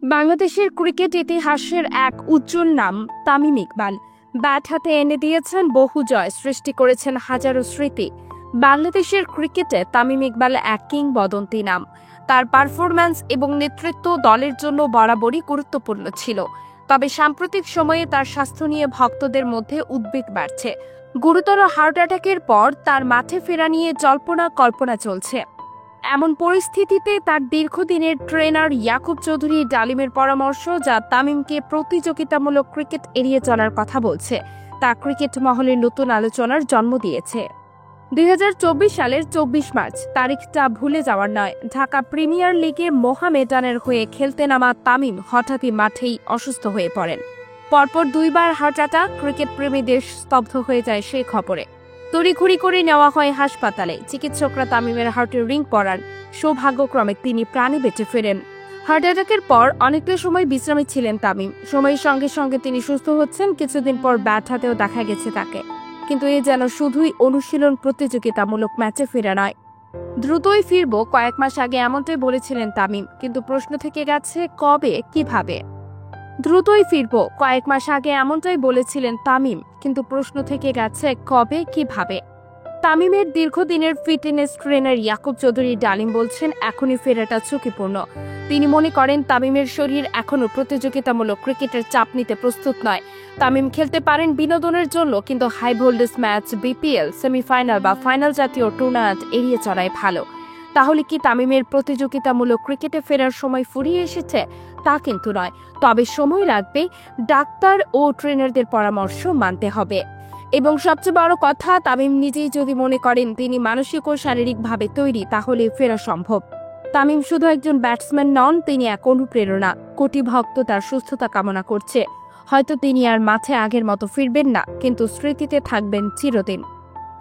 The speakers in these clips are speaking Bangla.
বাংলাদেশের ক্রিকেট ইতিহাসের এক উজ্জ্বল নাম তামিম ইকবাল। ব্যাট হাতে এনে দিয়েছেন বহু জয়, সৃষ্টি করেছেন হাজারো স্মৃতি। বাংলাদেশের ক্রিকেটে তামিম ইকবাল এক কিংবদন্তি নাম। তার পারফরম্যান্স এবং নেতৃত্ব দলের জন্য বরাবরই গুরুত্বপূর্ণ ছিল। তবে সাম্প্রতিক সময়ে তার স্বাস্থ্য নিয়ে ভক্তদের মধ্যে উদ্বেগ বাড়ছে। গুরুতর হার্ট অ্যাটাকের পর তার মাঠে ফেরা নিয়ে জল্পনা কল্পনা চলছে। এমন পরিস্থিতিতে তার দীর্ঘদিনের ট্রেনার ইয়াকুব চৌধুরী ডালিমের পরামর্শ, যা তামিমকে প্রতিযোগিতামূলক ক্রিকেট এড়িয়ে চলার কথা বলছে, তা ক্রিকেট মহলে নতুন আলোচনার জন্ম দিয়েছে। 2024 সালের 24 মার্চ তারিখটা ভুলে যাওয়ার নয়। ঢাকা প্রিমিয়ার লিগে মোহামেডানের হয়ে খেলতে নামা তামিম হঠাৎই মাঠেই অসুস্থ হয়ে পড়েন। পরপর দুইবার হার্ট অ্যাটাক। ক্রিকেট প্রেমীদের স্তব্ধ হয়ে যায় সেই খবরে। তড়িঘড়ি করে নেওয়া হয় হাসপাতালে। চিকিৎসকরা তামিমের হার্টে রিং পরান। সৌভাগ্যক্রমে তিনি প্রাণে বেঁচে ফেরেন। হার্ট অ্যাটাকের পর অনেকটা সময় বিশ্রামে ছিলেন তামিম। সময়ের সঙ্গে সঙ্গে তিনি সুস্থ হচ্ছেন। কিছুদিন পর ব্যাট হাতেও দেখা গেছে তাকে। কিন্তু এ যেন শুধুই অনুশীলন, প্রতিযোগিতামূলক ম্যাচে ফেরা নয়। দ্রুতই ফিরব, কয়েক মাস আগে এমনটাই বলেছিলেন তামিম, কিন্তু প্রশ্ন থেকে গেছে কবে, কিভাবে। দ্রুতই ফিরব, কয়েক মাস আগে এমনটাই বলেছিলেন তামিম, কিন্তু প্রশ্ন থেকে গেছে কবে, কিভাবে। তামিমের দীর্ঘদিনের ফিটনেস ট্রেনার ইয়াকুব চৌধুরী ডালিম বলছেন, এখনই ফেরাটা ঝুঁকিপূর্ণ। তিনি মনে করেন তামিমের শরীর এখনও প্রতিযোগিতামূলক ক্রিকেটের চাপ নিতে প্রস্তুত নয়। তামিম খেলতে পারেন বিনোদনের জন্য, কিন্তু high voltage match, BPL, semifinal বা ফাইনাল জাতীয় টুর্নামেন্ট এড়িয়ে চলাই ভালো। তাহলে কি তামিমের প্রতিযোগিতামূলক ক্রিকেটে ফেরার সময় ফুরিয়ে এসেছে? তা কিন্তু নয়, তবে সময় লাগবে। ডাক্তার ও ট্রেনারদের পরামর্শ মানতে হবে। এবং সবচেয়ে বড় কথা, তামিম নিজেই যদি মনে করেন তিনি মানসিক ও শারীরিকভাবে তৈরি, তাহলে ফেরা সম্ভব। তামিম শুধু একজন ব্যাটসম্যান নন, তিনি এক অনুপ্রেরণা। কোটি ভক্ত তার সুস্থতা কামনা করছে। হয়তো তিনি আর মাঠে আগের মতো ফিরবেন না, কিন্তু স্মৃতিতে থাকবেন চিরদিন।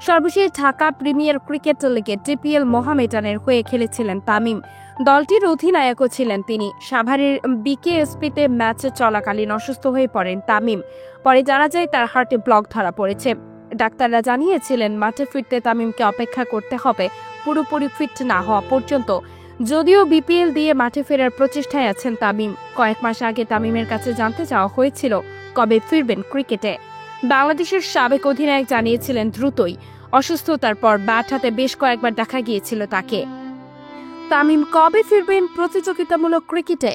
সর্বশেষ ঢাকা প্রিমিয়ার ক্রিকেট লিগে টিপিএল মোহামেডানের হয়ে খেলেছিলেন তামিম। দলটির অধিনায়কও ছিলেন তিনি। সাভারের বিকেএসপিতে ম্যাচ চলাকালীন অসুস্থ হয়ে পড়েন তামিম। পরে জানা যায় তার হার্টে ব্লক ধরা পড়েছে। ডাক্তাররা জানিয়েছিলেন মাঠে ফিরতে তামিমকে অপেক্ষা করতে হবে পুরোপুরি ফিট না হওয়া পর্যন্ত। যদিও বিপিএল দিয়ে মাঠে ফেরার প্রচেষ্টায় আছেন তামিম। কয়েক মাস আগে তামিমের কাছে জানতে চাওয়া হয়েছিল কবে ফিরবেন ক্রিকেটে। বাংলাদেশের সাবেক অধিনায়ক জানিয়েছিলেন দ্রুতই। অসুস্থতার পর ব্যাট হাতে বেশ কয়েকবার দেখা গিয়েছিল তাকে। তামিম কবে ফিরবেন প্রতিযোগিতামূলক ক্রিকেটে?